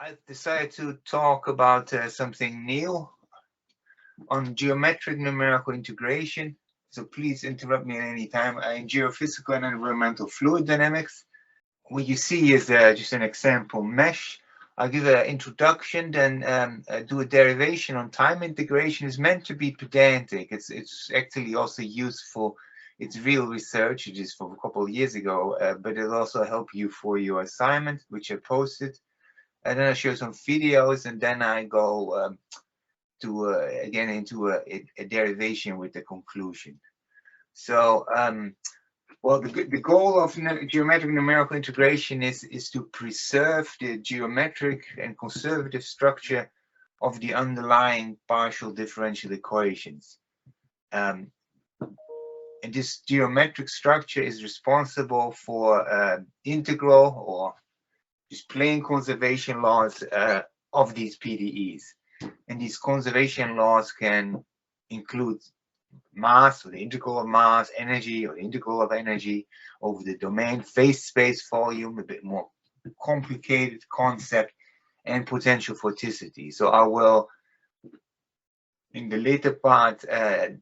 I've decided to talk about something new on geometric numerical integration. So please interrupt me at any time. In geophysical and environmental fluid dynamics, what you see is just an example mesh. I'll give an introduction, then do a derivation on time integration. It's meant to be pedantic. It's actually also useful. It's real research. It is from a couple of years ago, but it'll also help you for your assignment, which I posted. And then I show some videos, and then I go to again into a derivation with the conclusion. So, well, the goal of geometric numerical integration is to preserve the geometric and conservative structure of the underlying partial differential equations. And this geometric structure is responsible for integral or just plain conservation laws of these PDEs. And these conservation laws can include mass, or the integral of mass, energy, or the integral of energy over the domain, phase space volume, a bit more complicated concept, and potential vorticity. So I will, in the later part,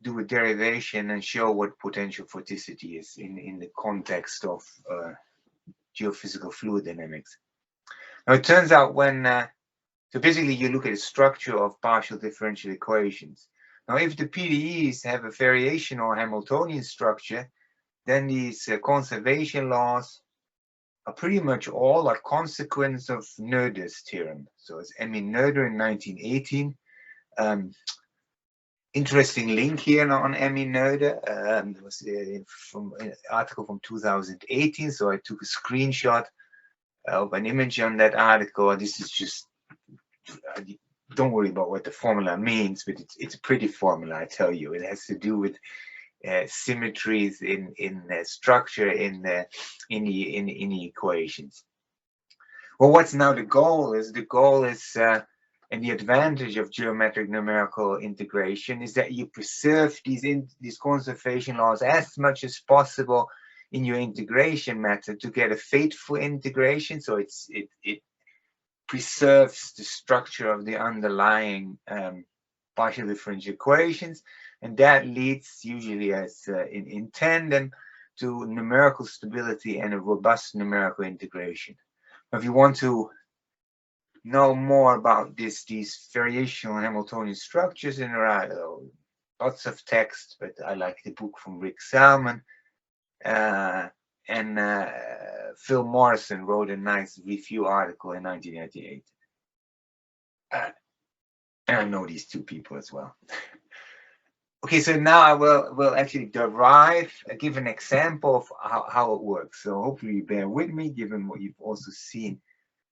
do a derivation and show what potential vorticity is in the context of geophysical fluid dynamics. Now it turns out so basically you look at the structure of partial differential equations. Now if the PDEs have a variation or Hamiltonian structure, then these conservation laws are pretty much all a consequence of Noether's theorem. So it's Emmy Noether in 1918. Interesting link here on Emmy Noether. It was from an article from 2018, so I took a screenshot of an image on that article. This is just, don't worry about what the formula means, but it's a pretty formula, I tell you. It has to do with symmetries in structure in the equations. Well, what's now the goal is? The goal is, and the advantage of geometric numerical integration is that you preserve these conservation laws as much as possible in your integration method to get a faithful integration. So it preserves the structure of the underlying partial differential equations, and that leads usually as in tandem to numerical stability and a robust numerical integration. If you want to know more about these variational Hamiltonian structures, and there are lots of text, but I like the book from Rick Salmon. And Phil Morrison wrote a nice review article in 1998. And I know these two people as well. Okay, so now I will actually give an example of how it works. So hopefully you bear with me, given what you've also seen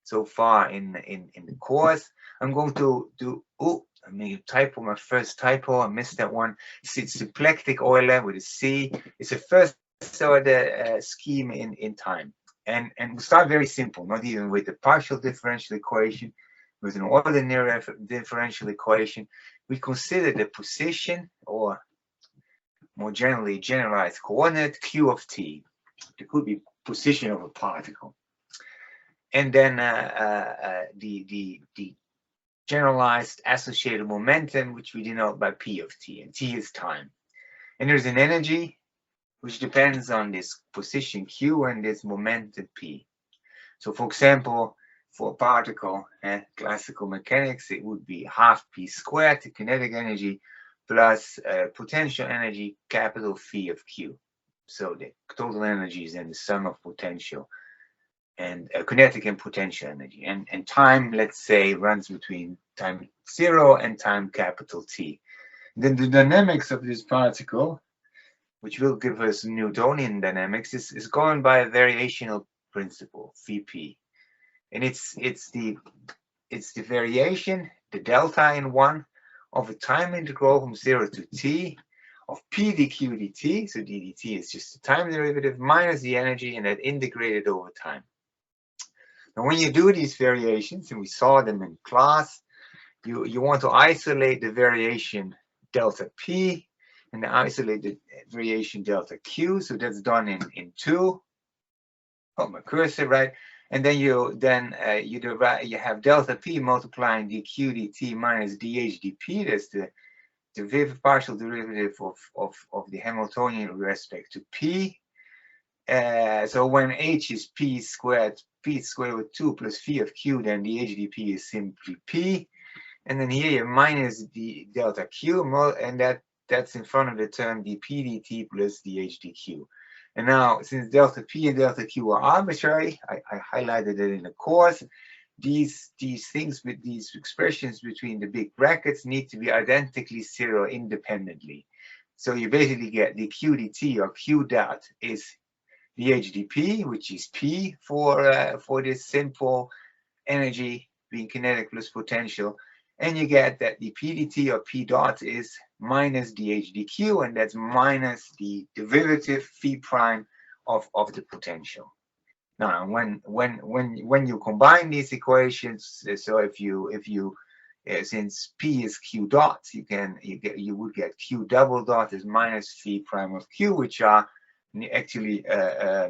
so far in the course. I'm going to do, I made a typo, my first typo, I missed that one. It's Sympathetic Euler with a C. It's a first order scheme in time. And we start very simple, not even with the partial differential equation, with an ordinary differential equation. We consider the position, or more generally generalized coordinate, q of t. It could be position of a particle. And then the generalized associated momentum, which we denote by p of t, and t is time. And there's an energy which depends on this position q and this momentum p. So for example, for a particle, classical mechanics, it would be half p squared, the kinetic energy, plus potential energy, capital Phi of q. So the total energy is then the sum of potential and kinetic and potential energy. And time, let's say, runs between time 0 and time capital T. Then the dynamics of this particle, which will give us Newtonian dynamics, is governed by a variational principle, Vp. And it's the variation, the delta in 1, of a time integral from 0 to t of p dq dt. So ddt is just the time derivative minus the energy, and that integrated over time. Now, when you do these variations, and we saw them in class, you want to isolate the variation delta p and the isolated variation delta q. So that's done in 2. Oh, my cursor, right? and then you have delta p multiplying dq dt minus dh dp. That's the partial derivative of the Hamiltonian with respect to p. So when h is p squared with 2 plus phi of q, then the h dp is simply p. And then here you minus the delta q, and that's in front of the term dp dt plus dh dq. And now, since delta p and delta q are arbitrary, I highlighted it in the course. These things with these expressions between the big brackets need to be identically zero independently. So you basically get the q dt or q dot is the h dp, which is p for this simple energy being kinetic plus potential. And you get that the p dt or p dot is minus dh dq, and that's minus the derivative phi prime of the potential. Now, when you combine these equations, so if you since p is q dot, you would get q double dot is minus phi prime of q, which are actually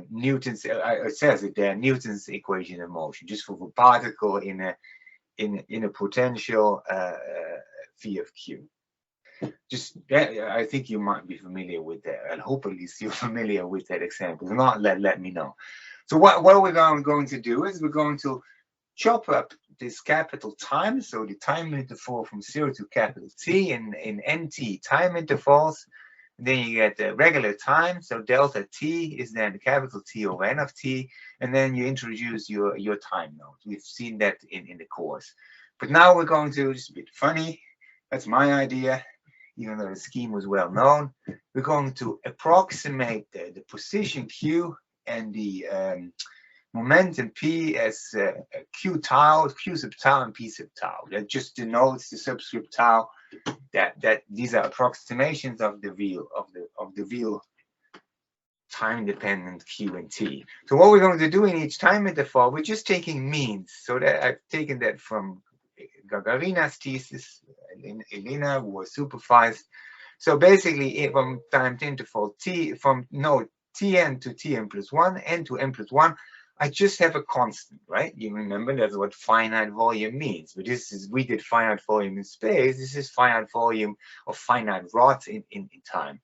Newton's. It says it there, Newton's equation of motion, just for the particle in a potential phi of q. Just I think you might be familiar with that, and hope at least you're familiar with that example. If not, let me know. So what we're going to do is we're going to chop up this capital time, so the time interval from 0 to capital T in nt time intervals. And then you get the regular time, so delta t is then the capital T over n of t, and then you introduce your time node. We've seen that in the course. But now we're going to, just a bit funny, that's my idea, even though the scheme was well known. We're going to approximate the position q and the momentum p as q tau, q sub tau, and p sub tau. That just denotes the subscript tau. That these are approximations of the real time-dependent q and t. So what we're going to do in each time interval, we're just taking means. So that I've taken that from Gagarina's thesis, Elena, who was supervised. So basically, from time interval t, from node Tn to Tn plus 1, n to n plus 1, I just have a constant, right? You remember that's what finite volume means. But we did finite volume in space. This is finite volume of finite rods in time.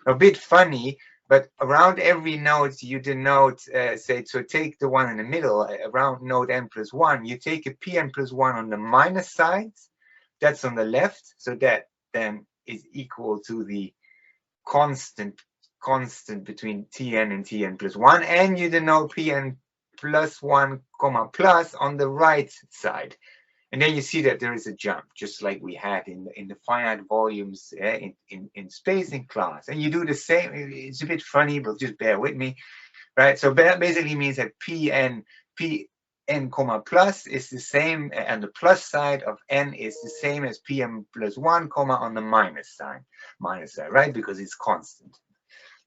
A bit funny, but around every node you denote, so take the one in the middle, around node n plus 1, you take a pn plus 1 on the minus side. That's on the left. So that then is equal to the constant between Tn and Tn plus 1, and you denote Pn plus 1 comma plus on the right side. And then you see that there is a jump, just like we had in the finite volumes in space in class. And you do the same. It's a bit funny, but just bear with me, right? So that basically means that Pn comma plus is the same, and the plus side of n is the same as Pn plus 1 comma on the minus side, right? Because it's constant.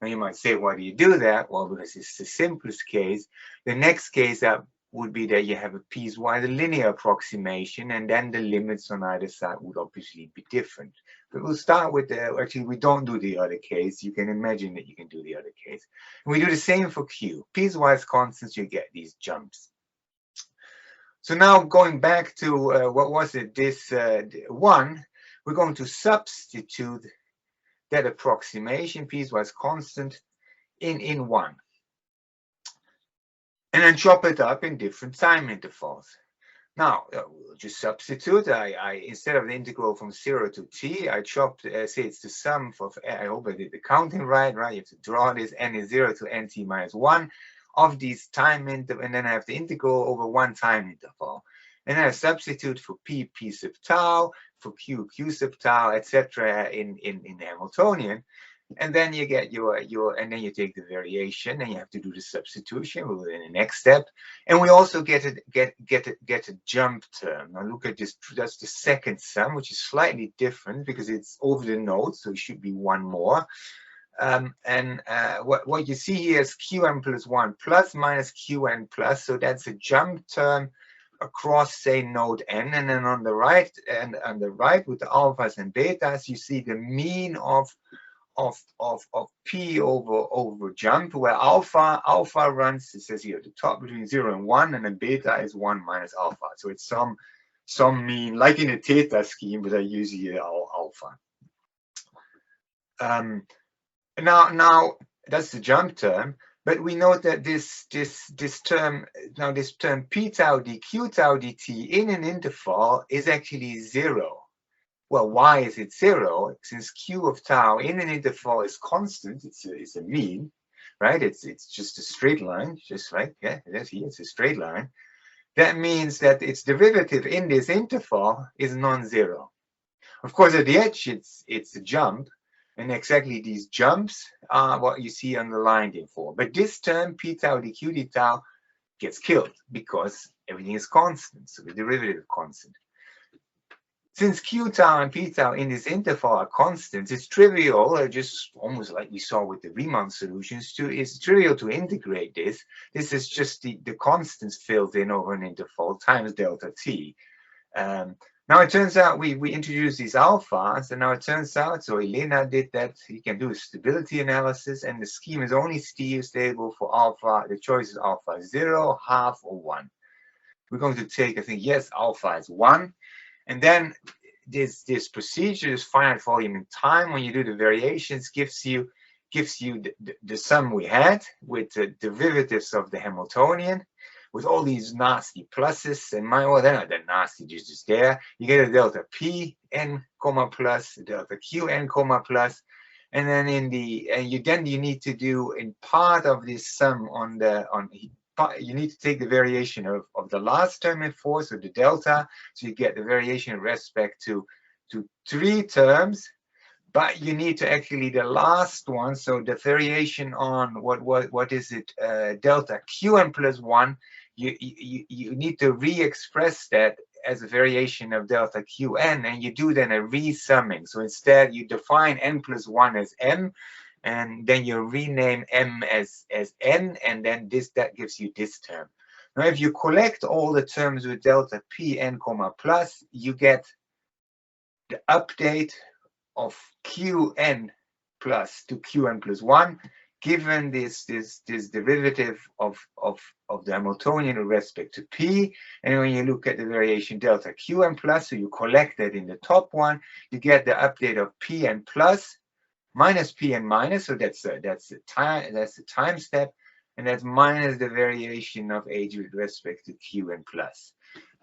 Now you might say, why do you do that? Well, because it's the simplest case. The next case would be that you have a piecewise linear approximation, and then the limits on either side would obviously be different. But we'll start with actually, we don't do the other case. You can imagine that you can do the other case. And we do the same for Q. Piecewise constants, you get these jumps. So now going back to, what was it, this one, we're going to substitute that approximation piecewise constant in 1. And then chop it up in different time intervals. Now, we'll just substitute. I instead of the integral from 0 to t, I chopped, say it's the sum of, I hope I did the counting right? You have to draw this, n is 0 to nt minus 1 of these time intervals, and then I have the integral over one time interval. And then I substitute for p sub tau, for q sub tau, etc. in Hamiltonian. And then you get and then you take the variation, and you have to do the substitution in the next step. And we also get a jump term. Now look at this. That's the second sum, which is slightly different because it's over the node, so it should be one more. What you see here is qn plus 1 plus minus qn plus. So that's a jump term across, say, node n. And then on the right with the alphas and betas, you see the mean of of p over jump, where alpha runs, it says here at the top, between 0 and 1, and then beta is 1 minus alpha. So it's some mean, like in a theta scheme, but I use here alpha. Now that's the jump term, but we note that this term p tau d q tau dt in an interval is actually 0. Well, why is it 0? Since q of tau in an interval is constant, it's a mean, right? It's just a straight line, just like, yeah, that's here, it's a straight line. That means that its derivative in this interval is non-zero. Of course, at the edge, it's a jump, and exactly these jumps are what you see underlined in 4. But this term, p tau dq d tau, gets killed because everything is constant, so the derivative is constant. Since q tau and p tau in this interval are constants, it's trivial, just almost like we saw with the Riemann solutions, it's trivial to integrate this. This is just the constants filled in over an interval times delta t. Now it turns out we introduced these alphas, and now it turns out, so Elena did that, you can do a stability analysis, and the scheme is only stable for alpha. The choice is alpha 0, half, or 1. We're going to take, I think, yes, alpha is 1. And then this procedure, this finite volume in time, when you do the variations, gives you the sum we had with the derivatives of the Hamiltonian, with all these nasty pluses, and well, they're not that nasty, just there. You get a delta p n comma plus, a delta q n comma plus, and then you need to do in part of this sum you need to take the variation of the last term in 4, so the delta, so you get the variation in respect to 3 terms, but you need to actually the last one, so the variation on what is it, delta qn plus 1, you need to re-express that as a variation of delta qn, and you do then a re-summing. So instead you define n plus 1 as m, and then you rename m as n, and then that gives you this term. Now, if you collect all the terms with delta p n comma plus, you get the update of qn plus to qn plus 1, given this derivative of the Hamiltonian with respect to p. And when you look at the variation delta qn plus, so you collect that in the top one, you get the update of pn plus minus pn minus, so that's the time step, and that's minus the variation of h with respect to qn plus.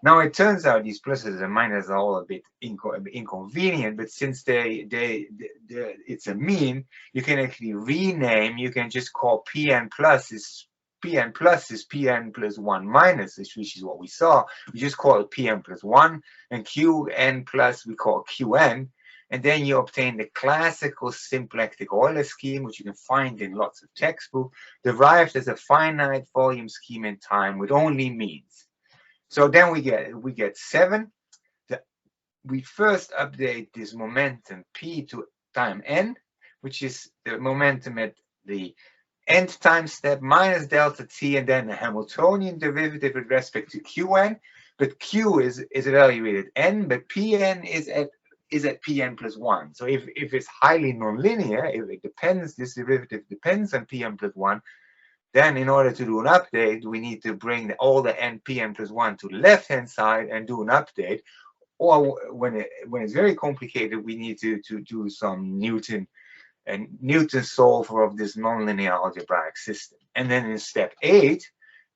Now it turns out these pluses and minuses are all a bit inconvenient, but since it's a mean, you can actually rename. You can just call pn plus is pn plus 1 minus, which is what we saw. We just call it pn plus 1, and qn plus we call qn, and then you obtain the classical symplectic Euler scheme, which you can find in lots of textbooks, derived as a finite volume scheme in time with only means. So then we get 7. We first update this momentum p to time n, which is the momentum at the nth time step minus delta t, and then the Hamiltonian derivative with respect to qn. But q is evaluated n, but pn is at pn plus 1. So if it's highly nonlinear, if it depends, this derivative depends on pn plus 1, then in order to do an update, we need to bring all the n pn plus 1 to the left-hand side and do an update. Or when it's very complicated, we need to do some Newton solver of this nonlinear algebraic system. And then in step 8,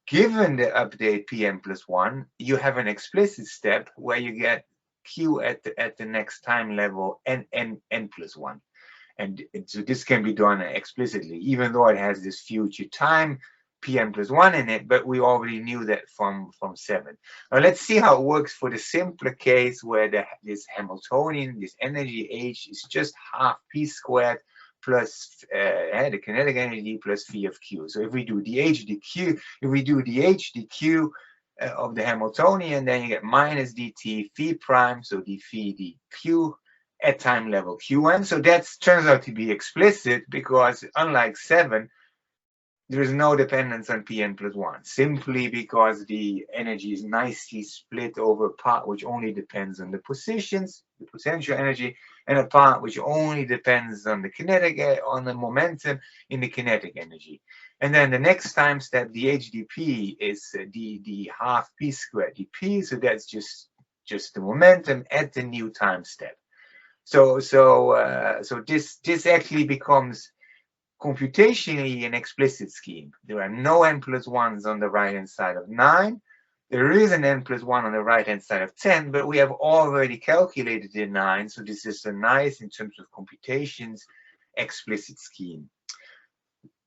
given the update pn plus 1, you have an explicit step where you get q at the next time level n plus 1. And so this can be done explicitly, even though it has this future time pn plus 1 in it, but we already knew that from 7. Now let's see how it works for the simpler case where this Hamiltonian, this energy h, is just half p squared plus the kinetic energy plus phi of q. So if we do dh dq of the Hamiltonian, then you get minus dt phi prime, so d phi dq at time level qn. So that turns out to be explicit because unlike 7, there is no dependence on Pn plus 1, simply because the energy is nicely split over a part which only depends on the positions, the potential energy, and a part which only depends on the kinetic, on the momentum in the kinetic energy. And then the next time step, the HDP is the half p squared dp, so that's just the momentum at the new time step. So this actually becomes computationally an explicit scheme. There are no n plus 1s on the right-hand side of 9. There is an n plus 1 on the right-hand side of 10, but we have already calculated the 9, so this is a nice, in terms of computations, explicit scheme.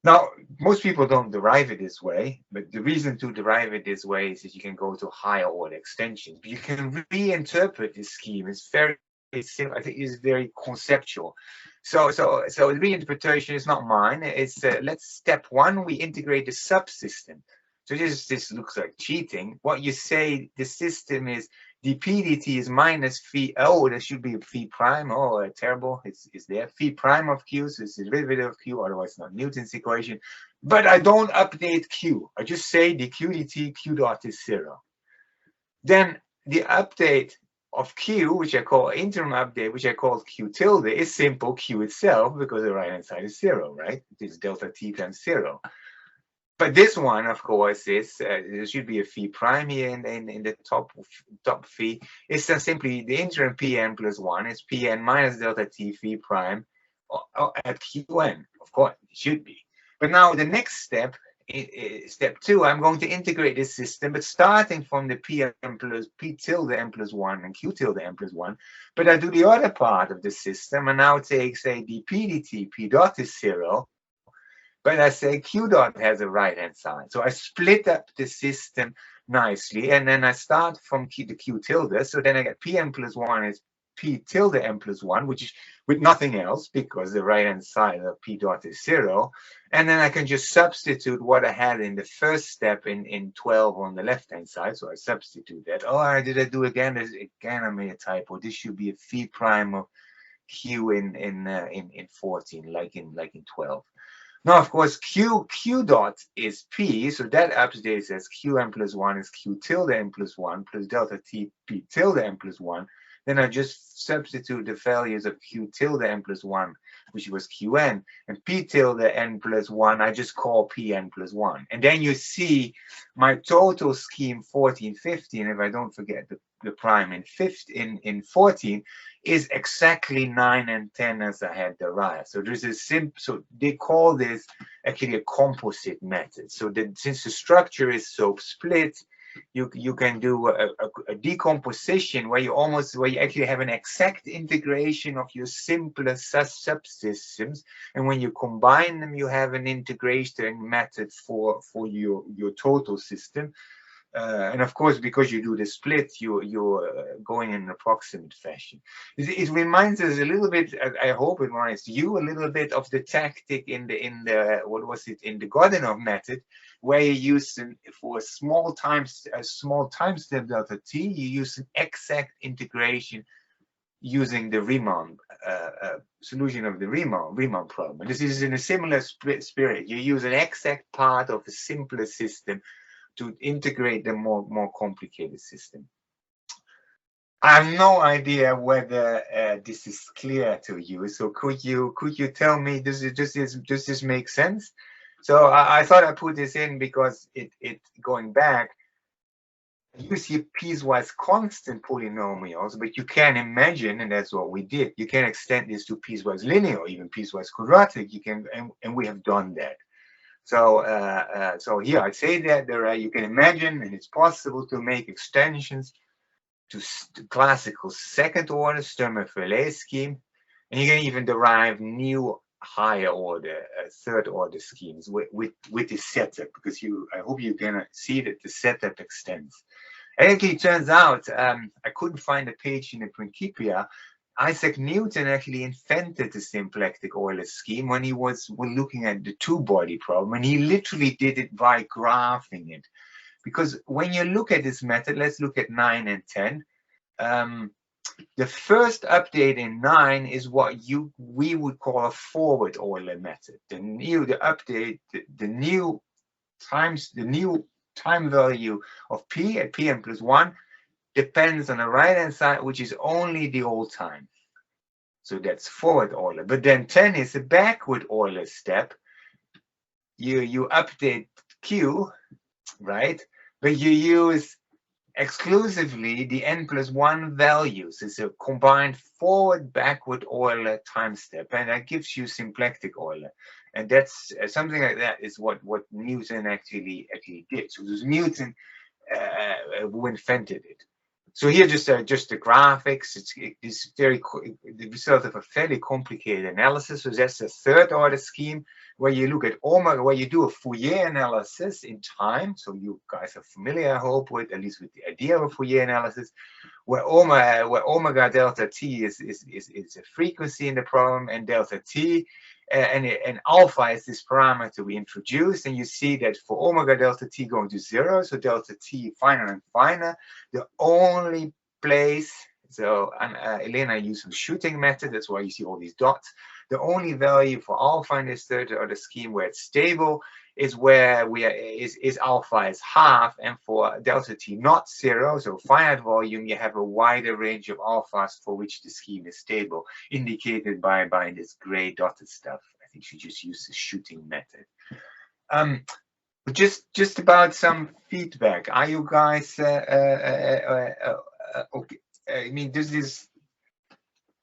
Now, most people don't derive it this way, but the reason to derive it this way is that you can go to higher order extensions. But you can reinterpret this scheme. It's very simple. I think it's very conceptual. So the reinterpretation is not mine. It's let's step 1, we integrate the subsystem. So this looks like cheating. What you say, the system is dp dt is minus phi. Oh, there should be a phi prime. Oh, terrible. It's there. Phi prime of q, so it's the derivative of q, otherwise it's not Newton's equation. But I don't update q. I just say dq dt q dot is 0. Then the update of q, which I call interim update, which I call q tilde, is simple q itself, because the right hand side is 0, right? It is delta t times 0. But this one, of course, is there should be a phi prime here in the top phi. It's simply the interim Pn plus 1 is Pn minus delta t phi prime at Qn. Of course, it should be. But now the next step, step 2, I'm going to integrate this system, but starting from the Pn plus P tilde n plus 1 and Q tilde n plus 1. But I do the other part of the system and now take, say, dp dt P dot is 0. But I say q dot has a right-hand side. So I split up the system nicely, and then I start from the q tilde. So then I get Pn plus 1 is P tilde n plus 1, which is with nothing else, because the right-hand side of P dot is 0. And then I can just substitute what I had in the first step in 12 on the left-hand side. So I substitute that. Oh, did I do again? Again, I made a typo. This should be a phi prime of q in 14, like in 12. Now, of course, q dot is p, so that updates as qn plus 1 is q tilde n plus 1 plus delta t p tilde n plus 1. Then I just substitute the values of q tilde n plus 1, which was qn, and p tilde n plus 1, I just call pn plus 1. And then you see my total scheme 14, 15, if I don't forget the prime in 14, is exactly 9 and 10 as I had derived. So there's a so they call this actually a composite method. So that since the structure is so split, you can do a decomposition where you actually have an exact integration of your simpler subsystems, and when you combine them, you have an integration method for your total system. And of course, because you do the split, you're going in an approximate fashion. It reminds us a little bit. I hope it reminds you a little bit of the tactic in the what was it, in the Godunov method, where you use for a small time step delta t, you use an exact integration using the Riemann solution of the Riemann problem. And this is in a similar spirit. You use an exact part of a simpler system to integrate the more complicated system. I have no idea whether this is clear to you. So could you tell me, does this make sense? So I thought I put this in because it going back, you see piecewise constant polynomials, but you can imagine, and that's what we did, you can extend this to piecewise linear or even piecewise quadratic. You can, and we have done that. So so here I say that you can imagine, and it's possible to make extensions to classical second order Sturmer-Verlet scheme, and you can even derive new higher order third order schemes with this setup, because I hope you can see that the setup extends. And actually, it turns out I couldn't find a page in the Principia. Isaac Newton actually invented the symplectic Euler scheme when he was looking at the two-body problem, and he literally did it by graphing it. Because when you look at this method, let's look at 9 and 10. The first update in 9 is what we would call a forward Euler method. The new time value of p at pn plus 1 depends on the right hand side, which is only the old time. So that's forward Euler. But then 10 is a backward Euler step. You update q, right? But you use exclusively the n plus 1 values. It's a combined forward backward Euler time step, and that gives you symplectic Euler. And that's something like that is what Newton actually did. So it was Newton who invented it. So here just the graphics. It's the result of a fairly complicated analysis. So that's the third order scheme where you look at where you do a Fourier analysis in time. So you guys are familiar, I hope, with at least with the idea of Fourier analysis, where omega delta t is a frequency in the problem, and delta t and alpha is this parameter we introduced, and you see that for omega delta t going to 0, so delta t finer and finer, the only place, so Elena used a shooting method, that's why you see all these dots. The only value for alpha in this third order scheme where it's stable is where is alpha is half, and for delta t not 0, so finite volume, you have a wider range of alphas for which the scheme is stable, indicated by this gray dotted stuff. I think you just use the shooting method. But just about some feedback. Are you guys okay? I mean,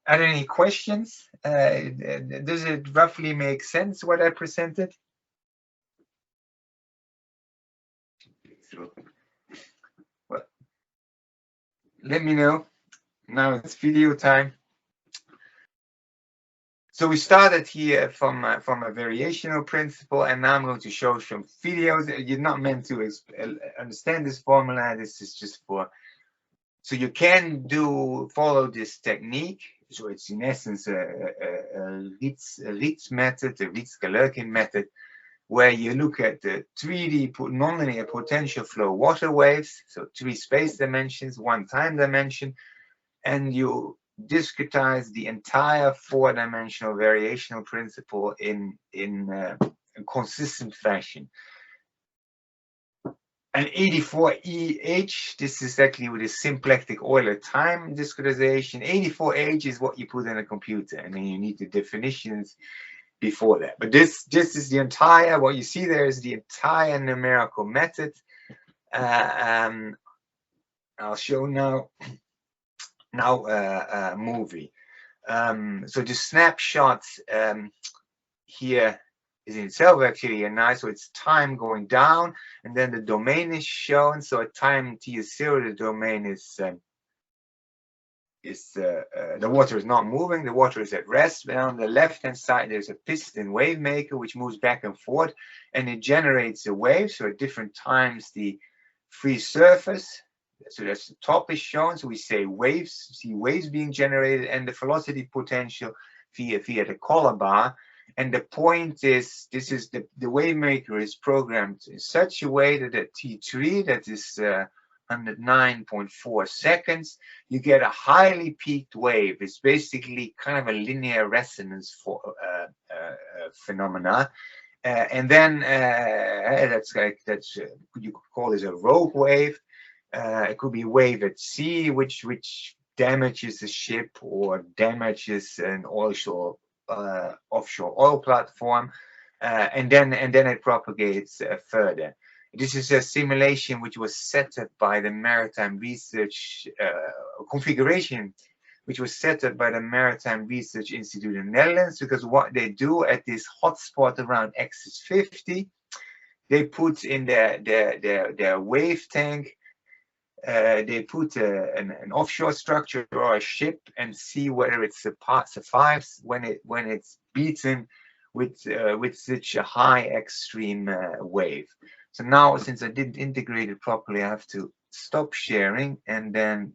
are there any questions? Does it roughly make sense what I presented? Well, let me know. Now it's video time. So we started here from a variational principle, and now I'm going to show some videos. You're not meant to understand this formula. This is just for, so you can follow this technique. So it's in essence a Leeds method, a Leeds-Galerkin method, where you look at the 3D nonlinear potential flow water waves, so 3 space dimensions, 1 time dimension, and you discretize the entire 4-dimensional variational principle in a consistent fashion. And 84EH, this is actually with a symplectic Euler time discretization. 84H is what you put in a computer, and then you need the definitions before that. But this is the entire, what you see there is the entire numerical method. I'll show now movie. So the snapshots here is in itself actually a nice, so it's time going down, and then the domain is shown. So at time t is 0, the domain is the water is not moving, the water is at rest. And on the left hand side there's a piston wave maker which moves back and forth, and it generates a wave. So at different times the free surface, so that's the top is shown, so we say waves, see waves being generated, and the velocity potential via the color bar. And the point is, this is the wave maker is programmed in such a way that at T3, that is 109.4 seconds, you get a highly peaked wave. It's basically kind of a linear resonance for phenomena. And then that's you could call this a rogue wave. It could be wave at sea, which damages a ship or damages an offshore oil platform, and then it propagates further. This is a simulation which was set up by the Maritime Research configuration, which was set up by the Maritime Research Institute in the Netherlands, because what they do at this hotspot around axis 50, they put in their wave tank, they put an offshore structure or a ship and see whether it survives when it's beaten with such a high extreme wave. So now, since I didn't integrate it properly, I have to stop sharing and then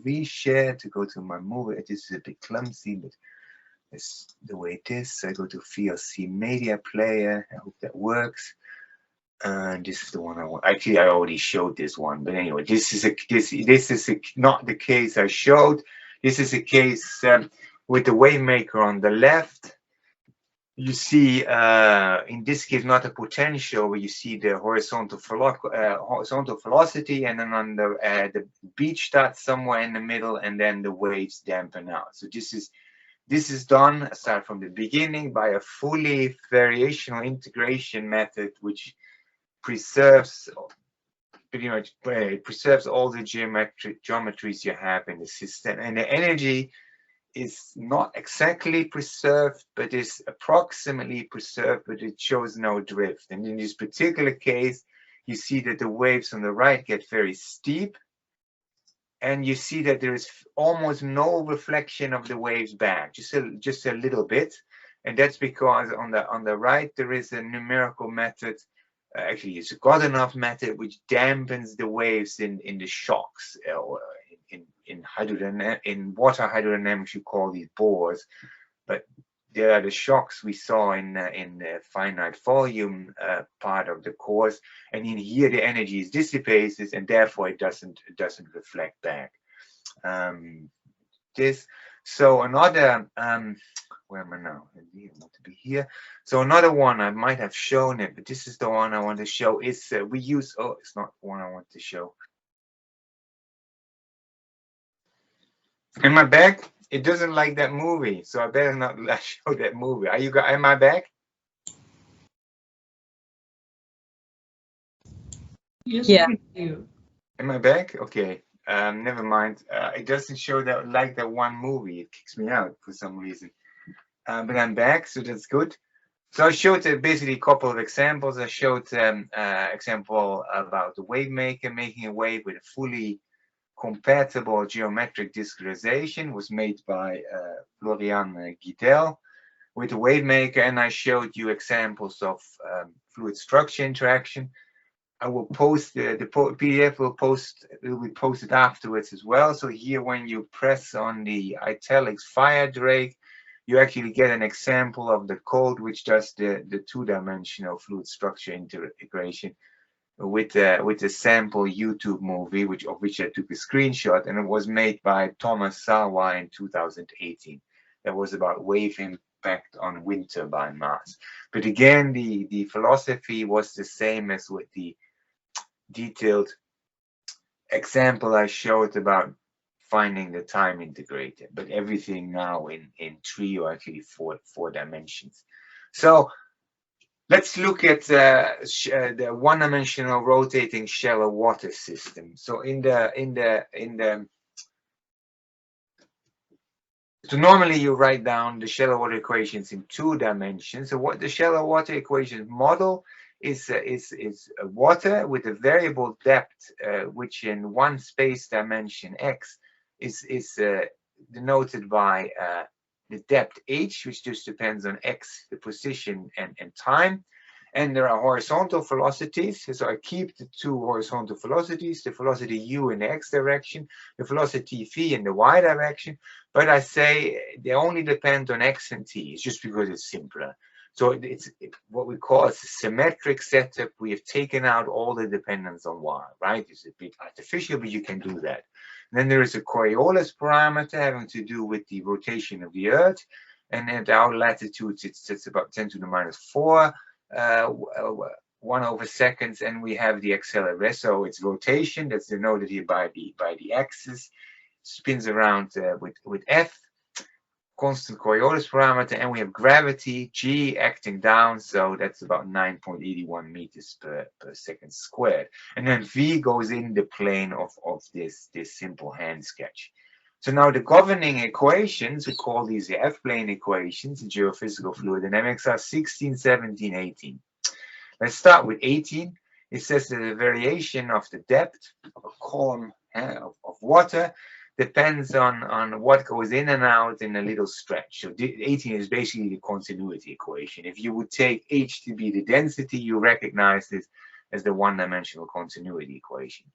reshare to go to my movie. This is a bit clumsy, but it's the way it is. So I go to VLC Media Player. I hope that works. This is the one I want. Actually, I already showed this one, but anyway, this is not the case I showed. This is a case with the wave maker on the left. You see, in this case, not a potential, where you see the horizontal velocity, and then on the beach starts somewhere in the middle, and then the waves dampen out. So this is done, aside from the beginning, by a fully variational integration method, which preserves pretty much preserves all the geometries you have in the system, and the energy is not exactly preserved, but is approximately preserved, but it shows no drift. And in this particular case, you see that the waves on the right get very steep, and you see that there is almost no reflection of the waves back, just a little bit. And that's because on the right there is a numerical method. Actually, it's a Godunov method which dampens the waves in the shocks, or in water hydrodynamics you call these bores, but there are the shocks we saw in the finite volume part of the course, and in here the energy is dissipated, and therefore it doesn't reflect back. So another where am I now? I want to be here. So another one, I might have shown it, but this is the one I want to show. Is we use, oh, it's not the one I want to show. Am I back? It doesn't like that movie, so I better not show that movie. Am I back? Yes, yeah. Am I back? Okay. Never mind. It doesn't show that like that one movie. It kicks me out for some reason. But I'm back, so that's good. So I showed basically a couple of examples. I showed example about the wave maker making a wave with a fully compatible geometric discretization, was made by Florian Guidel with the wave maker, and I showed you examples of fluid structure interaction. I will post the PDF will be posted afterwards as well. So here, when you press on the italics fire drag, you actually get an example of the code which does the two-dimensional fluid structure integration with the sample YouTube movie, of which I took a screenshot, and it was made by Thomas Sawa in 2018. That was about wave impact on wind turbine mass. But again, the philosophy was the same as with the detailed example I showed about finding the time integrator, but everything now in 3 or actually four dimensions. So let's look at the one-dimensional rotating shallow water system. So so normally you write down the shallow water equations in 2 dimensions. So what the shallow water equations model is water with a variable depth, which in one space dimension x is denoted by the depth h, which just depends on x, the position, and time. And there are horizontal velocities. So I keep the 2 horizontal velocities, the velocity u in the x direction, the velocity v in the y direction. But I say they only depend on x and t. It's just because it's simpler. So it's what we call a symmetric setup. We have taken out all the dependence on y, right? It's a bit artificial, but you can do that. And then there is a Coriolis parameter having to do with the rotation of the Earth. And at our latitudes, it's about 10 to the minus 4. 1 over seconds, and we have the acceleration, so it's rotation that's denoted here by the axis, spins around with f, constant Coriolis parameter, and we have gravity g acting down, so that's about 9.81 meters per second squared, and then v goes in the plane of this simple hand sketch. So now the governing equations, we call these the F-plane equations in geophysical fluid dynamics, are 16, 17, 18. Let's start with 18. It says that the variation of the depth of a column of water depends on what goes in and out in a little stretch. So 18 is basically the continuity equation. If you would take h to be the density, you recognize this as the one-dimensional continuity equation.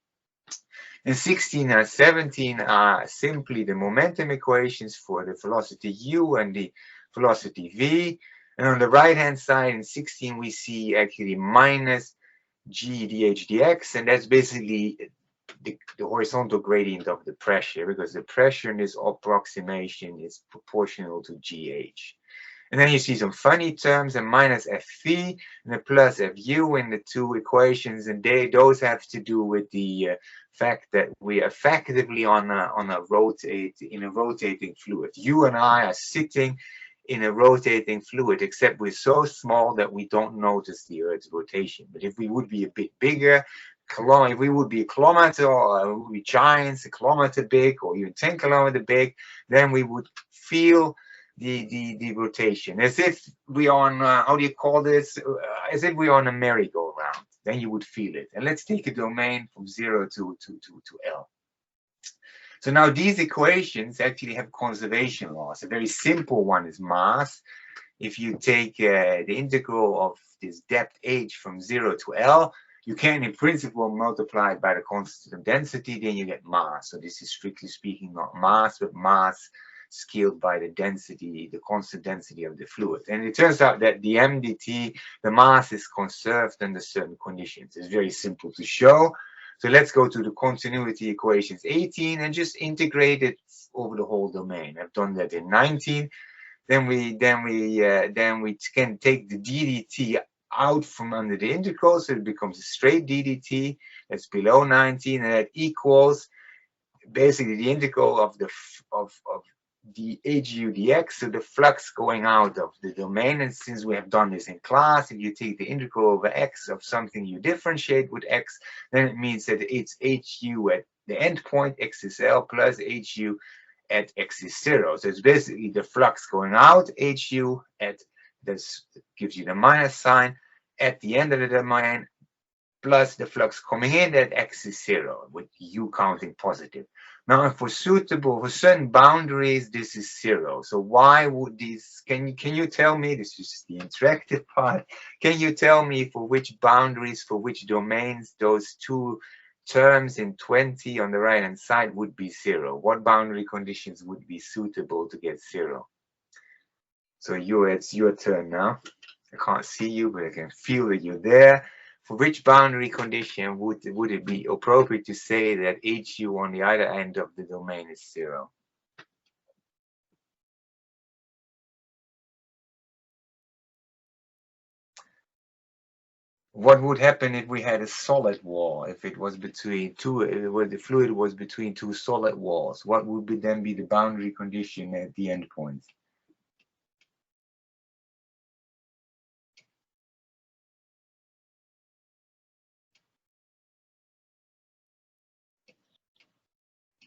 And 16 and 17 are simply the momentum equations for the velocity u and the velocity v. And on the right-hand side in 16, we see actually minus g dh dx, and that's basically the horizontal gradient of the pressure, because the pressure in this approximation is proportional to gh. And then you see some funny terms, a minus Fv and a plus Fu in the two equations, and those have to do with the fact that we are effectively in a rotating fluid. You and I are sitting in a rotating fluid, except we're so small that we don't notice the Earth's rotation. But if we would be a bit bigger, if we would be a kilometer, or we would be giants, a kilometer big, or even 10 kilometer big, then we would feel the rotation, as if we are on how do you call this? As if we are on a merry-go-round. Then you would feel it. And let's take a domain from 0 to L. So now these equations actually have conservation laws. A very simple one is mass. If you take the integral of this depth h from 0 to L, you can in principle multiply it by the constant of density, then you get mass. So this is strictly speaking not mass, but mass scaled by the density, the constant density of the fluid. And it turns out that the mdt, the mass, is conserved under certain conditions. It's very simple to show. So let's go to the continuity equations 18 and just integrate it over the whole domain. I've done that in 19. Then we can take the ddt out from under the integral, so it becomes a straight ddt. That's below 19, and that equals basically the integral of the hu dx, so the flux going out of the domain. And since we have done this in class, if you take the integral over x of something you differentiate with x, then it means that it's hu at the endpoint, x is L, plus hu at x is 0. So it's basically the flux going out, hu at this gives you the minus sign at the end of the domain, plus the flux coming in at x is 0, with u counting positive. Now, for certain boundaries, this is 0. So why would this? Can you tell me? This is the interactive part. Can you tell me for which boundaries, for which domains, those two terms in 20 on the right hand side would be 0? What boundary conditions would be suitable to get 0? So it's your turn now. I can't see you, but I can feel that you're there. For which boundary condition would it be appropriate to say that hu on the other end of the domain is 0? What would happen if we had a solid wall? If it was between the fluid was between two solid walls, what would then be the boundary condition at the endpoint?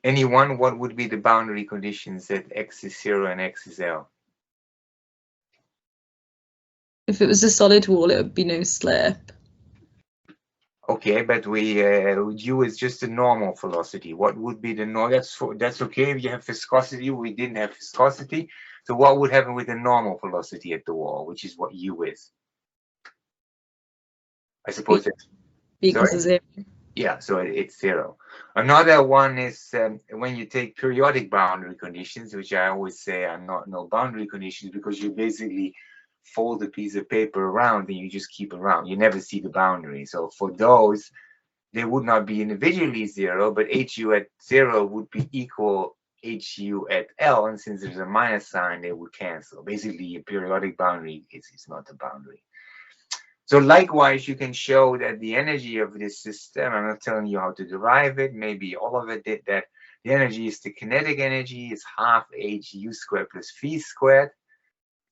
Anyone, what would be the boundary conditions at x is 0 and x is L? If it was a solid wall, it would be no slip. Okay, but u is just a normal velocity. What would be the normal? That's okay if you have viscosity. We didn't have viscosity. So what would happen with the normal velocity at the wall, which is what u is? I suppose it's equals to 0. Yeah, so it's 0. Another one is when you take periodic boundary conditions, which I always say are not no boundary conditions, because you basically fold a piece of paper around and you just keep around. You never see the boundary. So for those, they would not be individually 0, but hu at 0 would be equal hu at L, and since there's a minus sign, they would cancel. Basically, a periodic boundary is not a boundary. So likewise, you can show that the energy of this system, I'm not telling you how to derive it, maybe all of it did that. The energy is the kinetic energy, is half hu squared plus v squared,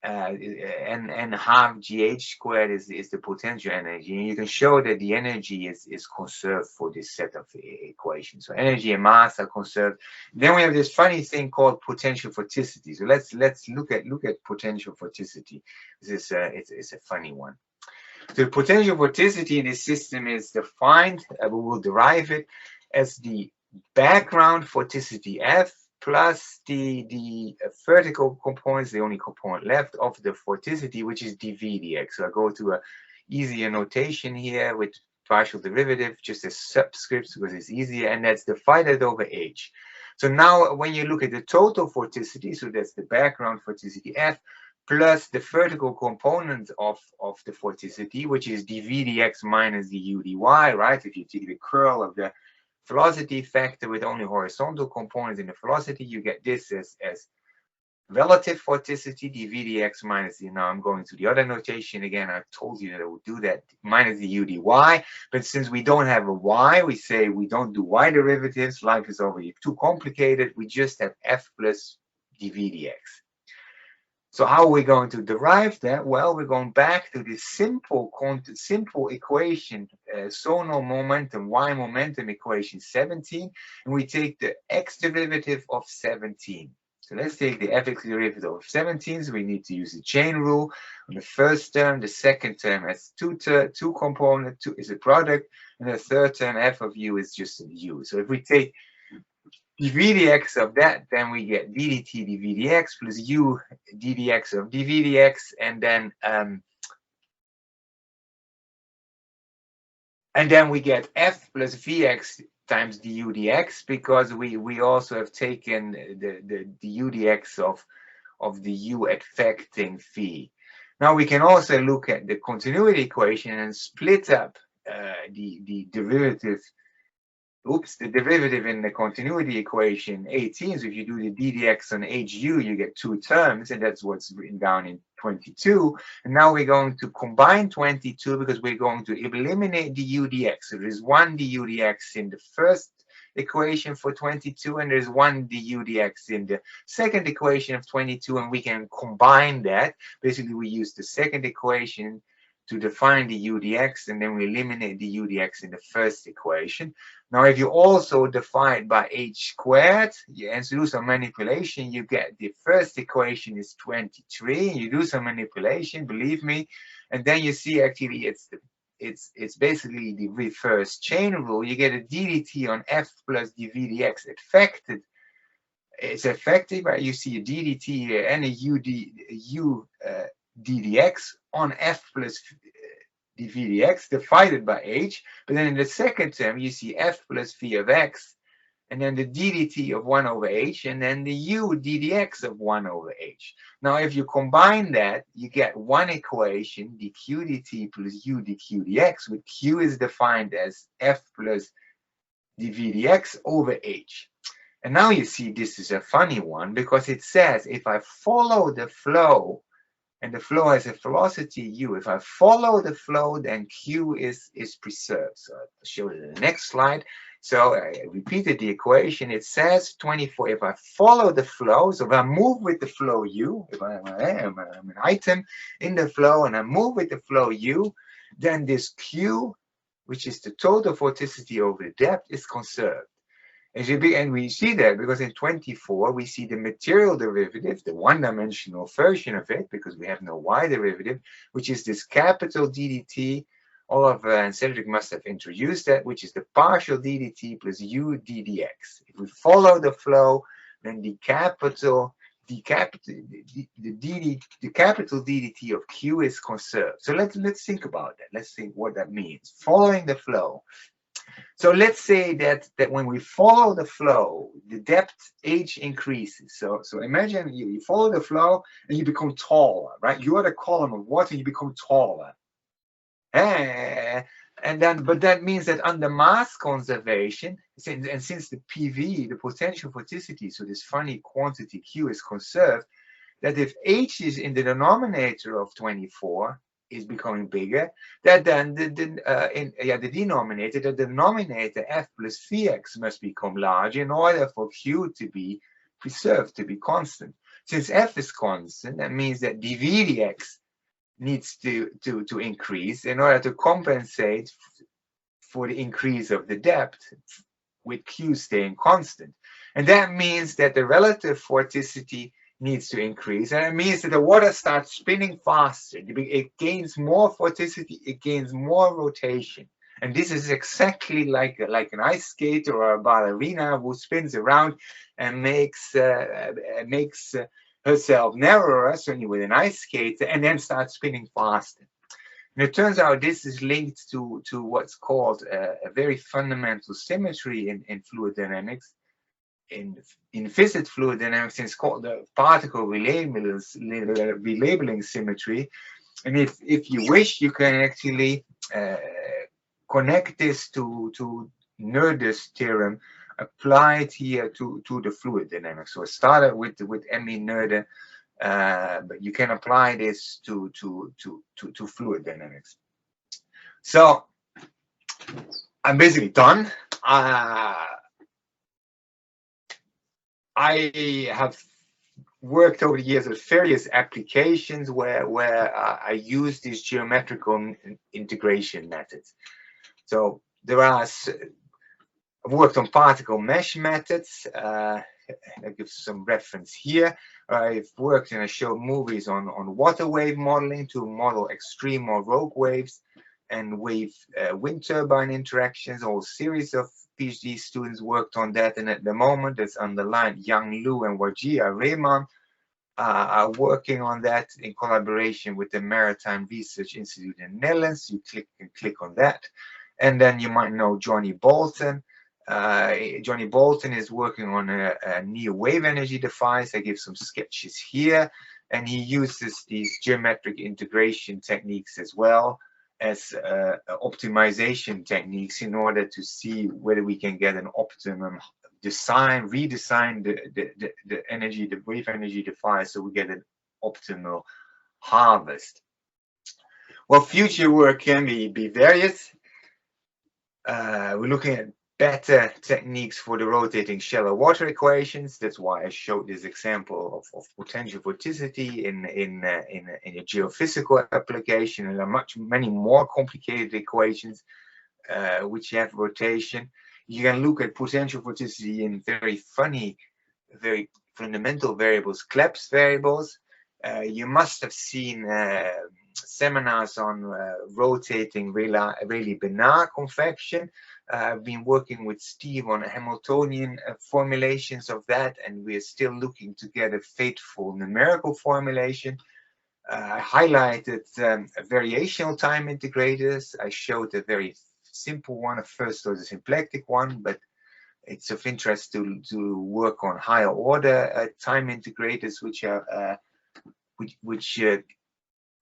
and half gh squared is the potential energy. And you can show that the energy is conserved for this set of equations. So energy and mass are conserved. Then we have this funny thing called potential vorticity. So let's look at potential vorticity. This is it's a funny one. The potential vorticity in this system is defined, we will derive it as the background vorticity F plus the vertical component, the only component left of the vorticity, which is dv dx. So I go to an easier notation here with partial derivative, just as subscripts because it's easier, and that's divided over h. So now when you look at the total vorticity, so that's the background vorticity F, plus the vertical component of the vorticity, which is dv dx minus du dy, right? If you take the curl of the velocity factor with only horizontal components in the velocity, you get this as relative vorticity, dv dx minus the, now I'm going to the other notation again. I told you that I would do that, minus the u dy. But since we don't have a y, we say we don't do y derivatives. Life is already too complicated. We just have f plus dv dx. So how are we going to derive that? Well, we're going back to this simple equation, zonal momentum, y momentum equation 17, and we take the x derivative of 17. So let's take the fx derivative of 17. So we need to use the chain rule on the first term. The second term has two components, two is a product, and the third term f of u is just a u. So if we take dv dx of that, then we get ddt dv dx plus u ddx of dv dx, and then we get f plus vx times du dx, because we also have taken the du dx of the u affecting phi. Now we can also look at the continuity equation and split up the derivative. The derivative in the continuity equation 18. So if you do the ddx on hu, you get two terms, and that's what's written down in 22. And now we're going to combine 22 because we're going to eliminate the u dx. So there's one du dx in the first equation for 22, and there's one du dx in the second equation of 22, and we can combine that. Basically, we use the second equation to define the u dx, and then we eliminate the u dx in the first equation. Now, if you also divide by h squared and do some manipulation, you get the first equation is 23. You do some manipulation, believe me, and then you see actually it's basically the reverse chain rule. You get a ddt on f plus dv dx affected. It's effective, right? You see a ddt here and a u ddx on f plus dv dx divided by h, but then in the second term you see f plus phi of x, and then the ddt of 1 over h, and then the u ddx of 1 over h. Now if you combine that, you get one equation, dq dt plus u dq dx, with q is defined as f plus dv dx over h. And now you see this is a funny one, because it says if I follow the flow, and the flow has a velocity u. If I follow the flow, then q is preserved. So I'll show you the next slide. So I repeated the equation. It says 24. If I follow the flow, so if I move with the flow u, if I'm an item in the flow and I move with the flow u, then this q, which is the total vorticity over the depth, is conserved. And we see that because in 24, we see the material derivative, the one-dimensional version of it, because we have no y derivative, which is this capital ddt. Oliver and Cedric must have introduced that, which is the partial ddt plus u ddx. If we follow the flow, then the capital ddt of q is conserved. So let's think about that. Let's think what that means. Following the flow. So let's say that when we follow the flow, the depth h increases. So imagine you follow the flow and you become taller, right? You are the column of water, you become taller. But that means that under mass conservation, and since the PV, the potential vorticity, so this funny quantity Q is conserved, that if h is in the denominator of 24, is becoming bigger, that then the denominator, the denominator f plus Vx must become larger in order for Q to be preserved, to be constant. Since f is constant, that means that dv dx needs to increase in order to compensate for the increase of the depth with Q staying constant. And that means that the relative vorticity needs to increase, and it means that the water starts spinning faster. It gains more vorticity, it gains more rotation. And this is exactly like an ice skater or a ballerina who spins around and makes herself narrower, certainly with an ice skater, and then starts spinning faster. And it turns out this is linked to what's called a very fundamental symmetry in fluid dynamics, in viscid fluid dynamics, it's called the particle relabeling symmetry. And if you wish, you can actually connect this to Noether's theorem applied here to the fluid dynamics. So it started with M.E. Noether, but you can apply this to fluid dynamics. So I'm basically done. I have worked over the years with various applications where I use these geometrical integration methods. So there are, I've worked on particle mesh methods. I give some reference here. I've worked and I showed movies on water wave modeling to model extreme or rogue waves and wind turbine interactions. A whole series of PhD students worked on that, and at the moment it's underlined Yang Lu and Wajia Rehman are working on that in collaboration with the Maritime Research Institute in the Netherlands. You click on that, and then you might know Johnny Bolton. Johnny Bolton is working on a near wave energy device. I give some sketches here, and he uses these geometric integration techniques as well as optimization techniques in order to see whether we can get an optimum redesign the wave energy device, so we get an optimal harvest. Well, future work can be various. We're looking at better techniques for the rotating shallow water equations. That's why I showed this example of potential vorticity in a geophysical application. And there are many more complicated equations which have rotation. You can look at potential vorticity in very fundamental variables, Cleb's variables. You must have seen seminars on rotating Rayleigh-Benard convection. I've been working with Steve on Hamiltonian formulations of that, and we're still looking to get a faithful numerical formulation. I highlighted variational time integrators. I showed a very simple one, a first order symplectic one, but it's of interest to work on higher order time integrators, which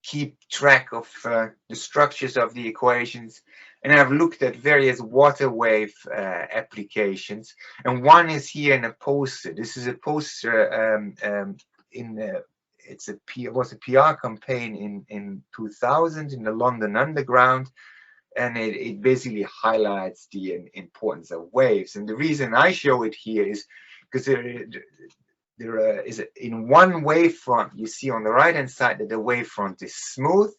keep track of the structures of the equations. And I've looked at various water wave applications, and one is here in a poster. This is a poster it was a PR campaign in 2000 in the London Underground, and it basically highlights the importance of waves. And the reason I show it here is because there is in one wavefront, you see on the right hand side that the wavefront is smooth,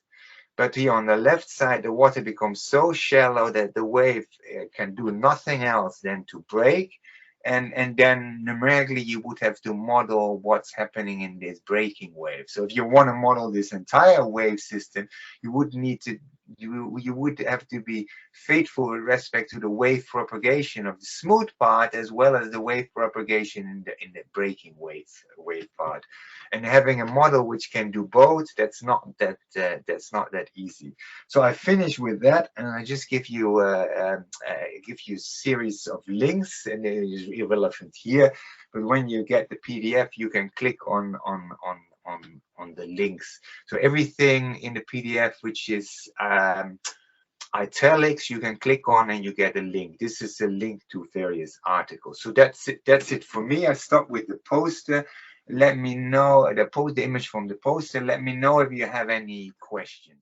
but here on the left side the water becomes so shallow that the wave can do nothing else than to break, and then numerically you would have to model what's happening in this breaking wave. So if you want to model this entire wave system, you would need to you would have to be faithful with respect to the wave propagation of the smooth part as well as the wave propagation in the breaking wave part. And having a model which can do both, that's not that easy. So I finish with that, and I just give you a series of links, and it is irrelevant here. But when you get the PDF, you can click on the links. So everything in the PDF which is italics, you can click on and you get a link. This is a link to various articles. So that's it for me. I stop with the poster. Let me know the image from the poster. Let me know if you have any questions.